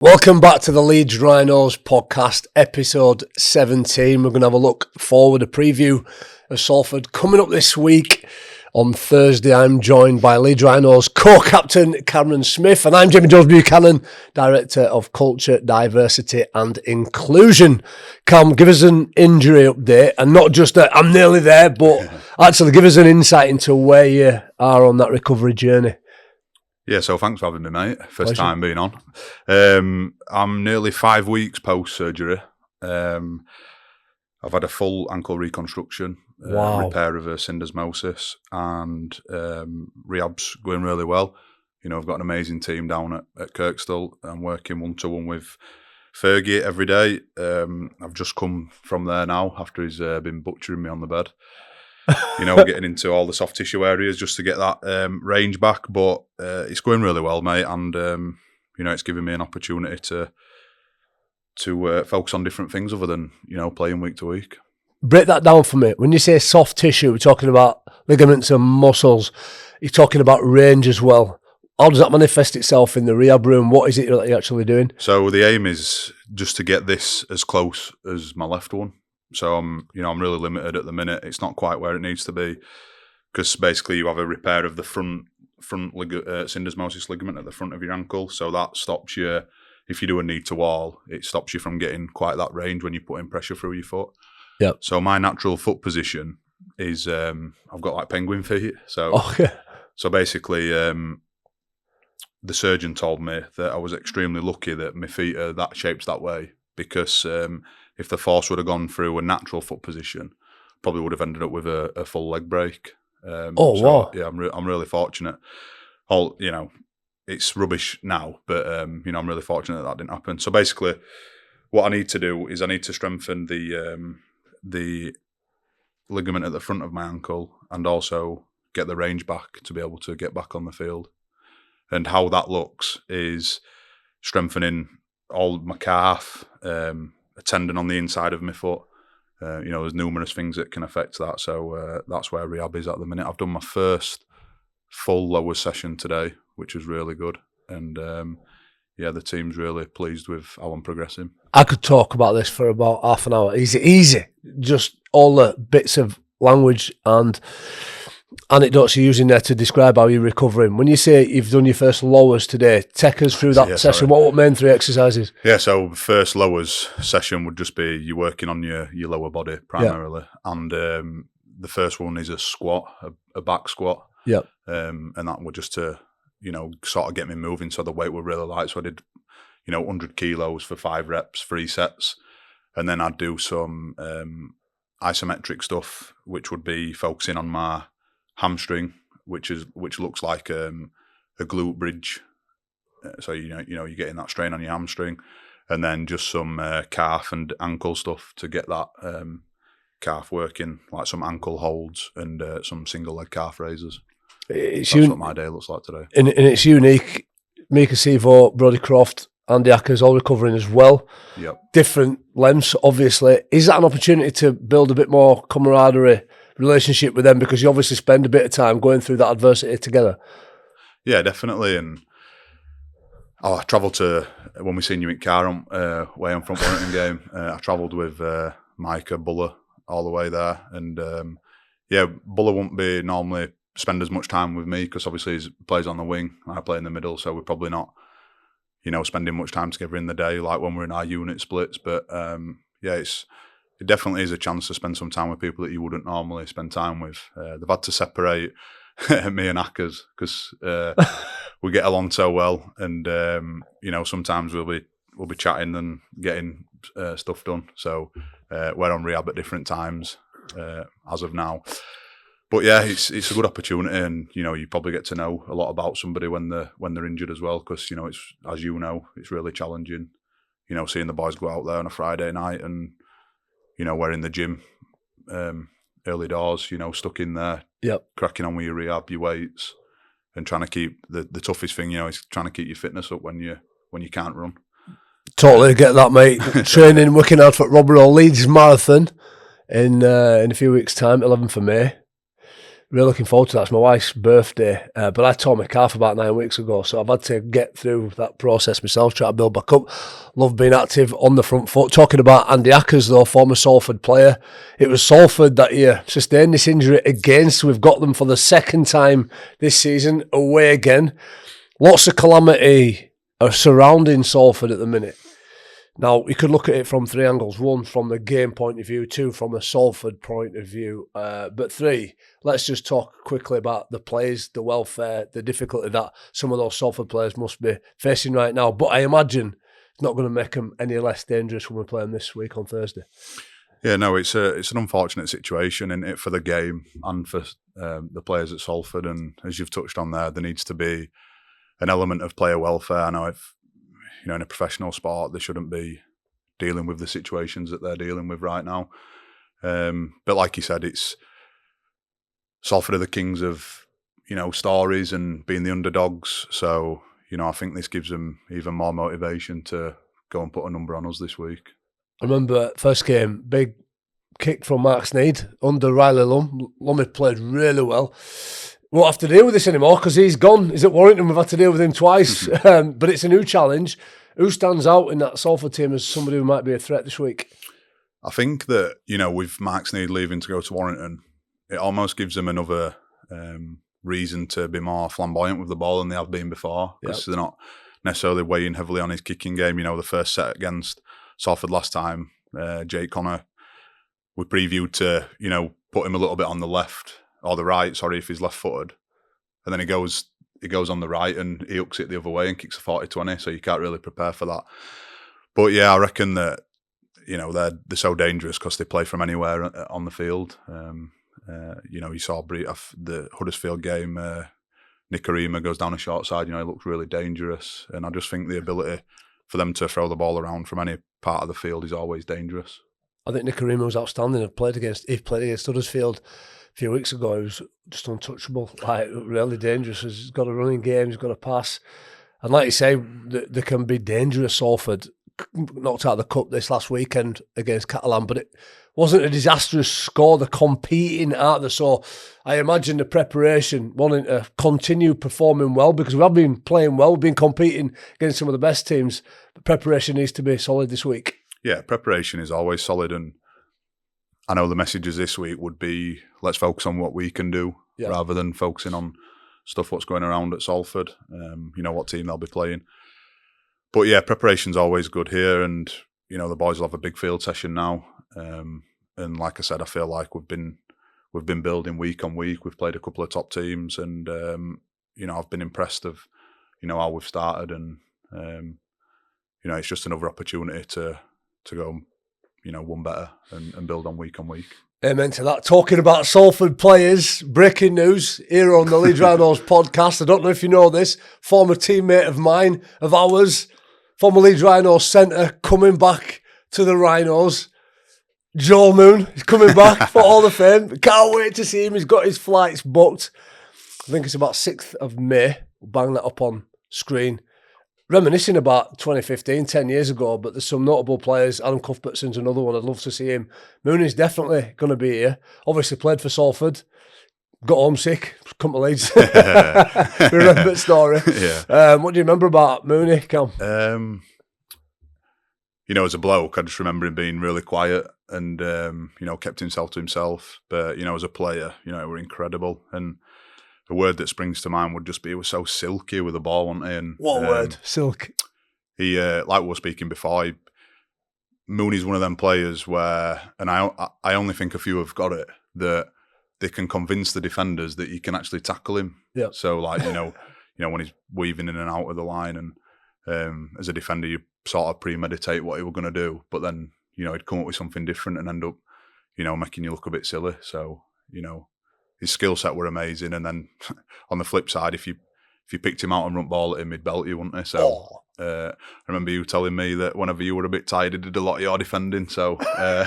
Welcome back to the Leeds Rhinos Podcast, episode 17. We're going to have a look forward, a preview of Salford coming up this week. On Thursday, I'm joined by Leeds Rhinos co-captain Cameron Smith, and I'm Jamie Jones-Buchanan, Director of Culture, Diversity and Inclusion. Cam, give us an injury update, and not just that I'm nearly there, but actually give us an insight into where you are on that recovery journey. Yeah, so thanks for having me, mate. First Pleasure. time being on. I'm nearly 5 weeks post-surgery. I've had a full ankle reconstruction, repair of a syndesmosis, and rehab's going really well. You know, I've got an amazing team down at Kirkstall. I'm working one-to-one with Fergie every day. I've just come from there now after he's been butchering me on the bed. You know, getting into all the soft tissue areas just to get that range back. But it's going really well, mate. And, you know, it's giving me an opportunity to focus on different things other than, you know, playing week to week. Break that down for me. When you say soft tissue, we're talking about ligaments and muscles. You're talking about range as well. How does that manifest itself in the rehab room? What is it that you're actually doing? So the aim is just to get this as close as my left one. So I'm really limited at the minute. It's not quite where it needs to be because basically you have a repair of the front syndesmosis ligament at the front of your ankle. So that stops you, if you do a knee to wall, it stops you from getting quite that range when you're putting pressure through your foot. Yeah. So my natural foot position is I've got like penguin feet. So so basically the surgeon told me that I was extremely lucky that my feet are that shaped that way because if the force would have gone through a natural foot position, probably would have ended up with a full leg break. Wow! Yeah, I'm really fortunate. It's rubbish now, but I'm really fortunate that didn't happen. So basically, what I need to do is I need to strengthen the ligament at the front of my ankle and also get the range back to be able to get back on the field. And how that looks is strengthening all my calf, a tendon on the inside of my foot. There's numerous things that can affect that. So that's where rehab is at the minute. I've done my first full lower session today, which was really good. And the team's really pleased with how I'm progressing. I could talk about this for about half an hour. Easy. Just all the bits of language and anecdotes you're using there to describe how you're recovering. When you say you've done your first lowers today, take us through that session. What were main 3 exercises? Yeah, so first lowers session would just be you working on your lower body primarily. Yeah. And the first one is a squat, a back squat. Yeah. And that would just to, sort of get me moving. So the weight were really light. So I did, 100 kilos for 5 reps, 3 sets. And then I'd do some isometric stuff, which would be focusing on my hamstring, which looks like a glute bridge. So you're getting that strain on your hamstring, and then just some calf and ankle stuff to get that calf working, like some ankle holds and some single leg calf raises. That's what my day looks like today. And it's unique. Mika Sivo, Brodie Croft, Andy Ackers all recovering as well. Yep. Different lengths, obviously. Is that an opportunity to build a bit more camaraderie relationship with them, because you obviously spend a bit of time going through that adversity together? Yeah, definitely. And I travelled to, when we seen you in car way on Front Warrington game, I travelled with Micah Buller all the way there. And Buller won't be normally spend as much time with me because obviously he plays on the wing and I play in the middle, so we're probably not, spending much time together in the day like when we're in our unit splits. But it definitely is a chance to spend some time with people that you wouldn't normally spend time with. They've had to separate me and Ackers because we get along so well, and sometimes we'll be chatting and getting stuff done. So we're on rehab at different times as of now. But yeah, it's a good opportunity, and you probably get to know a lot about somebody when they're injured as well, because it's, as it's really challenging. Seeing the boys go out there on a Friday night and we're in the gym early doors, stuck in there, cracking on with your rehab, your weights, and trying to keep the toughest thing, is trying to keep your fitness up when you can't run. Totally get that, mate. Training, working hard for Robert Leeds Marathon in a few weeks' time, 11th of May. Really looking forward to that. It's my wife's birthday, but I tore my calf about 9 weeks ago, so I've had to get through that process myself, try to build back up. Love being active on the front foot. Talking about Andy Ackers, though, former Salford player. It was Salford that he sustained this injury against. We've got them for the second time this season, away again. Lots of calamity are surrounding Salford at the minute. Now, you could look at it from three angles. One, from the game point of view. Two, from a Salford point of view. But three, let's just talk quickly about the players, the welfare, the difficulty that some of those Salford players must be facing right now. But I imagine it's not going to make them any less dangerous when we play them this week on Thursday. Yeah, no, it's an unfortunate situation in it for the game and for the players at Salford. And as you've touched on there needs to be an element of player welfare. I know if in a professional sport, they shouldn't be dealing with the situations that they're dealing with right now. But like you said, it's Salford are the kings of, stories and being the underdogs. So, I think this gives them even more motivation to go and put a number on us this week. I remember first game, big kick from Mark Sneyd under Riley Lum. Lummy played really well. Won't have to deal with this anymore because he's gone. He's at Warrington. We've had to deal with him twice. But it's a new challenge. Who stands out in that Salford team as somebody who might be a threat this week? I think that, with Mark Sneyd leaving to go to Warrington, it almost gives them another reason to be more flamboyant with the ball than they have been before, because they're not necessarily weighing heavily on his kicking game. The first set against Salford last time, Jake Connor, we previewed to, put him a little bit on the left, or the right, sorry, if he's left-footed. And then he goes on the right and he hooks it the other way and kicks a 40-20, so you can't really prepare for that. But yeah, I reckon that, they're so dangerous because they play from anywhere on the field. You saw the Huddersfield game, Nicarima goes down a short side, he looks really dangerous. And I just think the ability for them to throw the ball around from any part of the field is always dangerous. I think Nicarima was outstanding. He played against Huddersfield a few weeks ago. He was just untouchable, really dangerous. He's got a running game, he's got a pass. And like you say, they can be dangerous. Salford knocked out of the cup this last weekend against Catalan, but it wasn't a disastrous score. They're competing out there. So I imagine the preparation, wanting to continue performing well, because we have been playing well, we've been competing against some of the best teams. But preparation needs to be solid this week. Yeah, preparation is always solid, and I know the messages this week would be, let's focus on what we can do rather than focusing on stuff what's going around at Salford, what team they'll be playing. But yeah, preparation's always good here, and, the boys will have a big field session now. And like I said, I feel like we've been building week on week. We've played a couple of top teams, and, I've been impressed of, how we've started, and, it's just another opportunity to go, one better and build on week. Amen to that. Talking about Salford players, breaking news here on the Leeds Rhinos podcast. I don't know if you know this, former teammate of mine, of ours, former Leeds Rhinos centre, coming back to the Rhinos. Joel Moon is coming back for all the fame. Can't wait to see him. He's got his flights booked. I think it's about 6th of May. We'll bang that up on screen. Reminiscing about 2015, 10 years ago, but there's some notable players. Adam Cuthbertson's another one. I'd love to see him. Mooney's definitely going to be here. Obviously played for Salford. Got homesick. Come to Leeds. We remember that story. Yeah. What do you remember about Mooney, Cam? As a bloke, I just remember him being really quiet and, kept himself to himself. But, as a player, they were incredible. And the word that springs to mind would just be he was so silky with the ball, wasn't he? And, what word? Silk. He, like we were speaking before, Mooney's one of them players where, and I only think a few have got it, that they can convince the defenders that you can actually tackle him. Yeah. So, like, when he's weaving in and out of the line, and as a defender, you sort of premeditate what he was going to do, but then, he'd come up with something different and end up, making you look a bit silly. So, his skill set were amazing, and then on the flip side, if you picked him out and run ball at him, he'd belt you, wouldn't he? So I remember you telling me that whenever you were a bit tired, he did a lot of your defending. So yeah,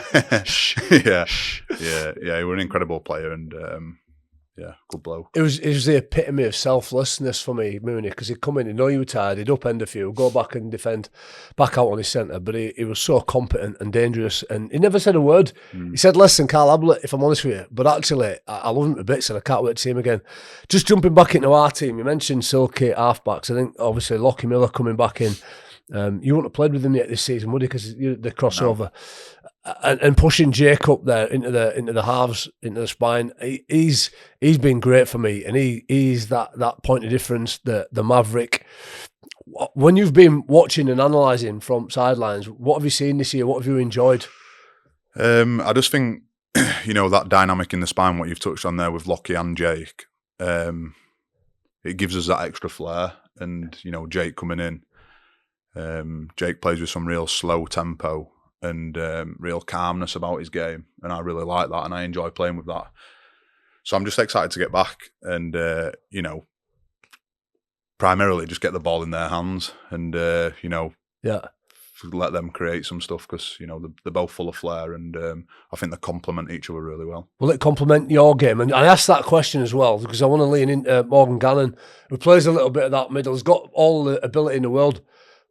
he was an incredible player, and yeah, good bloke. It was the epitome of selflessness for me, Mooney, because he'd come in, he'd know you were tired, he'd upend a few, go back and defend, back out on his centre, but he was so competent and dangerous, and he never said a word. He said less than Carl Ablett, if I'm honest with you, but actually, I love him to bits and I can't wait to see him again. Just jumping back into our team, you mentioned Silky halfbacks. I think, obviously, Lockie Miller coming back in. You wouldn't have played with him yet this season, would you? Because the crossover. No. And pushing Jake up there into the halves, into the spine, he's been great for me, and he's that point of difference, the maverick. When you've been watching and analysing from sidelines, what have you seen this year? What have you enjoyed? I just think, that dynamic in the spine, what you've touched on there with Lockie and Jake, it gives us that extra flair. And, Jake coming in, Jake plays with some real slow tempo and real calmness about his game. And I really like that, and I enjoy playing with that. So I'm just excited to get back and, primarily just get the ball in their hands and, let them create some stuff because, they're both full of flair and I think they complement each other really well. Will it complement your game? And I asked that question as well because I want to lean into Morgan Gannon, who plays a little bit of that middle. He's got all the ability in the world.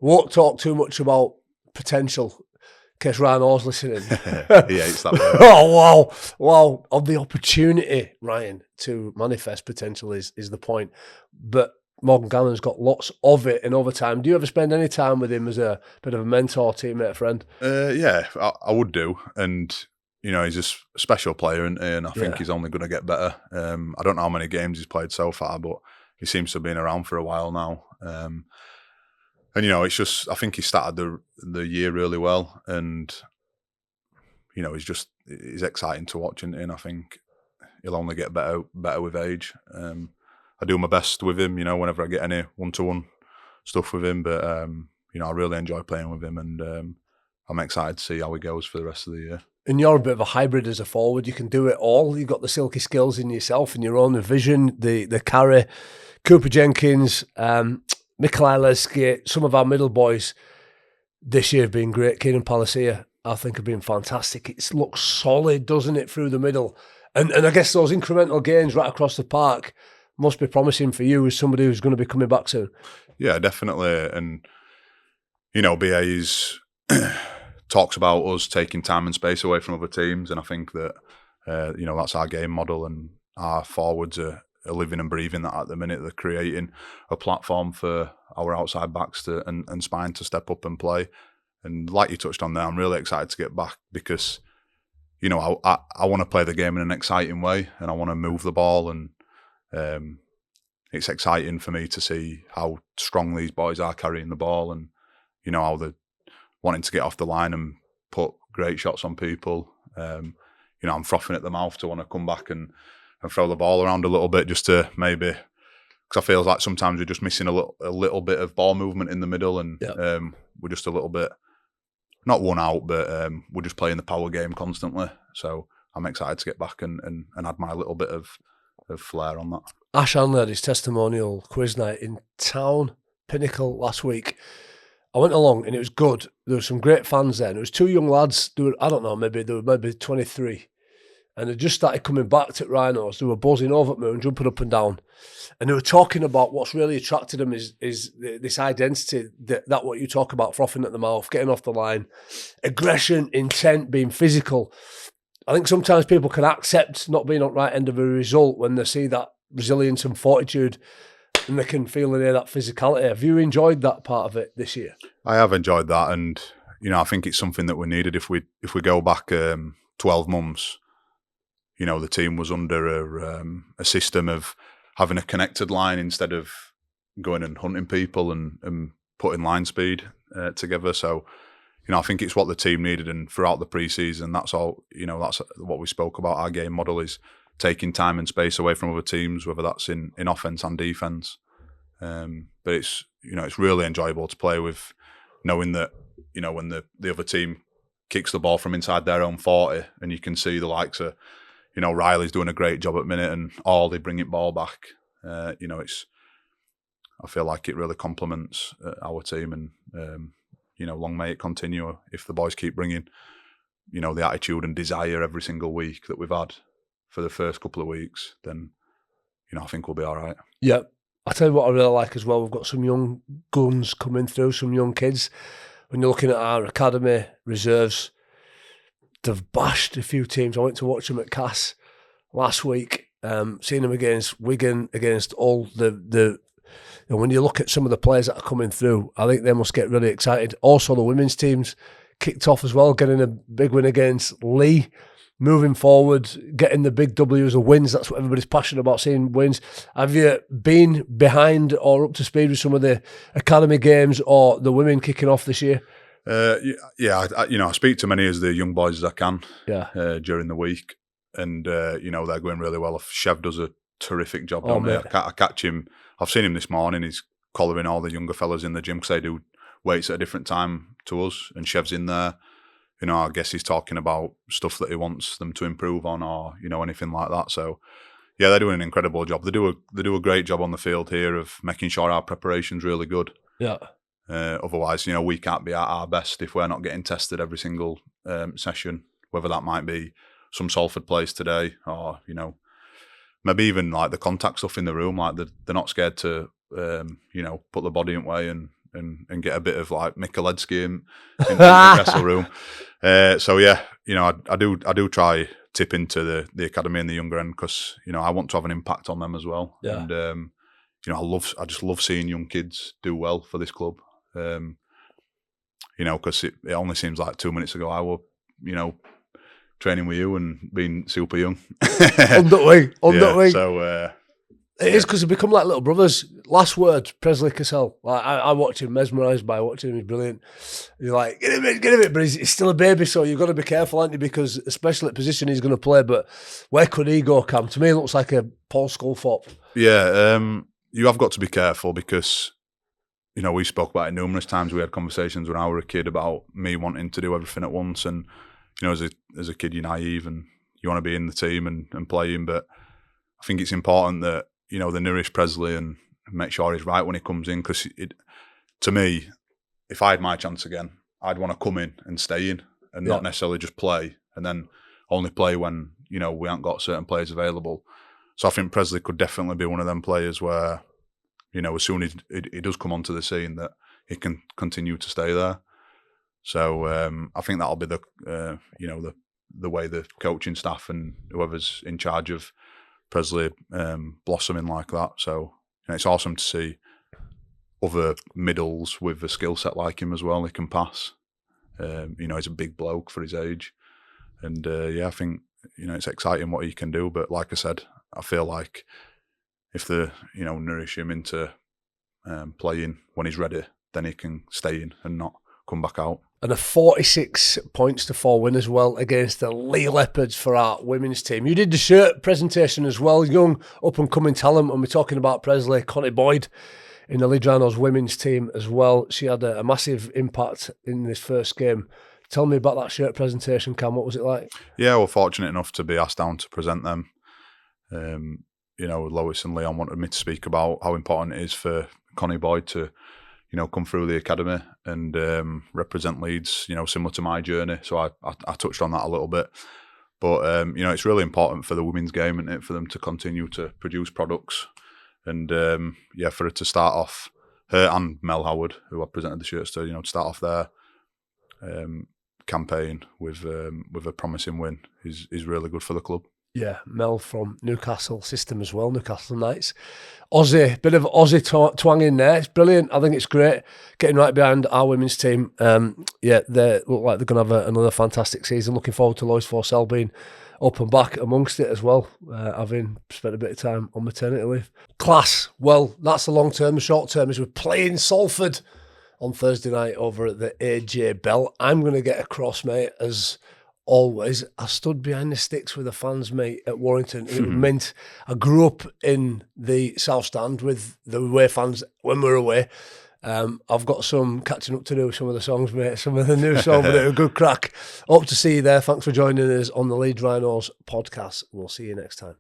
Won't talk too much about potential in case Ryan Orr's listening. Yeah, it's that way. Oh, wow. Of the opportunity, Ryan, to manifest potential is the point. But Morgan Gannon's got lots of it in overtime. Do you ever spend any time with him as a bit of a mentor, teammate, friend? Yeah, I would do. And, he's a special player, and I think he's only going to get better. I don't know how many games he's played so far, but he seems to have been around for a while now. And, it's just, I think he started the year really well. And, he's exciting to watch. And I think he'll only get better with age. I do my best with him, whenever I get any one-to-one stuff with him. But, I really enjoy playing with him. And I'm excited to see how he goes for the rest of the year. And you're a bit of a hybrid as a forward. You can do it all. You've got the silky skills in yourself and your own vision, the carry. Cooper Jenkins, Michael Leski, some of our middle boys this year have been great. Keenan Palacia, I think, have been fantastic. It looks solid, doesn't it, through the middle? And I guess those incremental gains right across the park must be promising for you as somebody who's going to be coming back soon. Yeah, definitely. And, BA's talks about us taking time and space away from other teams. And I think that, that's our game model, and our forwards are living and breathing that at the minute. They're creating a platform for our outside backs and spine to step up and play. And like you touched on there, I'm really excited to get back because, I want to play the game in an exciting way, and I want to move the ball. And it's exciting for me to see how strong these boys are carrying the ball, and how they're wanting to get off the line and put great shots on people. I'm frothing at the mouth to want to come back and throw the ball around a little bit, just to maybe, because I feel like sometimes we're just missing a little bit of ball movement in the middle, and we're just a little bit not one out, but we're just playing the power game constantly. So I'm excited to get back and add my little bit of flair on that. Ash Hanley had his testimonial quiz night in town, Pinnacle, last week. I went along and it was good. There were some great fans there. And it was two young lads. They were, maybe 23. And they just started coming back to Rhinos. They were buzzing over at me and jumping up and down. And they were talking about what's really attracted them is this identity, that what you talk about, frothing at the mouth, getting off the line, aggression, intent, being physical. I think sometimes people can accept not being on the right end of a result when they see that resilience and fortitude, and they can feel and hear that physicality. Have you enjoyed that part of it this year? I have enjoyed that, and I think it's something that we needed. If we go back 12 months, the team was under a system of having a connected line instead of going and hunting people and putting line speed together. So, I think it's what the team needed, and throughout the pre-season, that's all. That's what we spoke about. Our game model is taking time and space away from other teams, whether that's in offense and defense. But it's really enjoyable to play with, knowing that when the other team kicks the ball from inside their own 40, and you can see the likes of Riley's doing a great job at minute, and all they bring it ball back. I feel like it really complements our team, and long may it continue. If the boys keep bringing the attitude and desire every single week that we've had for the first couple of weeks, then I think we'll be all right. Yeah. I tell you what I really like as well, we've got some young guns coming through, some young kids. When you're looking at our academy reserves, they've bashed a few teams. I went to watch them at Cass last week, seeing them against Wigan, against all the and when you look at some of the players that are coming through, I think they must get really excited. Also, the women's teams kicked off as well, getting a big win against Lee. Moving forward, getting the big W's or wins, that's what everybody's passionate about, seeing wins. Have you been behind or up to speed with some of the academy games or the women kicking off this year? I speak to many of the young boys as I can during the week, and they're going really well. Chev does a terrific job down there. I catch him. I've seen him this morning. He's collaring all the younger fellas in the gym because they do weights at a different time to us, and Chev's in there. I guess he's talking about stuff that he wants them to improve on, or anything like that. So, yeah, they're doing an incredible job. They do a great job on the field here of making sure our preparation's really good. Yeah. Otherwise, we can't be at our best if we're not getting tested every single session. Whether that might be some Salford plays today, or maybe even like the contact stuff in the room. Like they're not scared to put the body in way and get a bit of like Michaledzki in the wrestle room. I do try tip into the academy and the younger end because I want to have an impact on them as well. Yeah. And I just love seeing young kids do well for this club. Because it only seems like 2 minutes ago I was training with you and being super young. On that way. So. It is because they become like little brothers. Last word, Presley Cassell. Like I watch him, mesmerised by watching him. He's brilliant. You're like, get him in, but he's still a baby, so you've got to be careful, aren't you? Because especially at position he's going to play, but where could he go, Cam? To me, it looks like a Paul Sculthorpe. Yeah, you have got to be careful because, we spoke about it numerous times. We had conversations when I was a kid about me wanting to do everything at once. And, as a kid, you're naive and you want to be in the team and playing. But I think it's important that, they nourish Presley and make sure he's right when he comes in. Because to me, if I had my chance again, I'd want to come in and stay in and not necessarily just play and then only play when, we haven't got certain players available. So I think Presley could definitely be one of them players where, as soon as he does come onto the scene, that he can continue to stay there. So I think that'll be the way the coaching staff and whoever's in charge of Presley blossoming like that. So it's awesome to see other middles with a skill set like him as well. He can pass. He's a big bloke for his age. And I think, it's exciting what he can do. But like I said, I feel like if they, nourish him into playing when he's ready, then he can stay in and not come back out. And a 46-4 win as well against the Lee Leopards for our women's team. You did the shirt presentation as well. Young up-and-coming talent, and we're talking about Presley, Connie Boyd in the Leeds Rhinos women's team as well. She had a massive impact in this first game. Tell me about that shirt presentation, Cam. What was it like? Yeah, we're fortunate enough to be asked down to present them. Lois and Leon wanted me to speak about how important it is for Connie Boyd to come through the academy and represent Leeds, similar to my journey. So I touched on that a little bit. But, it's really important for the women's game, isn't it, for them to continue to produce products. And, for her to start off, her and Mel Howard, who I presented the shirts to, to start off their campaign with a promising win is really good for the club. Yeah, Mel from Newcastle system as well, Newcastle Knights. Aussie, bit of Aussie twang in there. It's brilliant. I think it's great. Getting right behind our women's team. They look like they're going to have another fantastic season. Looking forward to Lois Forsell being up and back amongst it as well, having spent a bit of time on maternity leave. Class. Well, that's the long term. The short term is we're playing Salford on Thursday night over at the AJ Bell. I'm going to get across, mate, as always. I stood behind the sticks with the fans, mate, at Warrington. It meant I grew up in the South Stand with the away fans when we were away. I've got some catching up to do with some of the songs, mate. Some of the new songs, but a good crack. Hope to see you there. Thanks for joining us on the Leeds Rhinos podcast. We'll see you next time.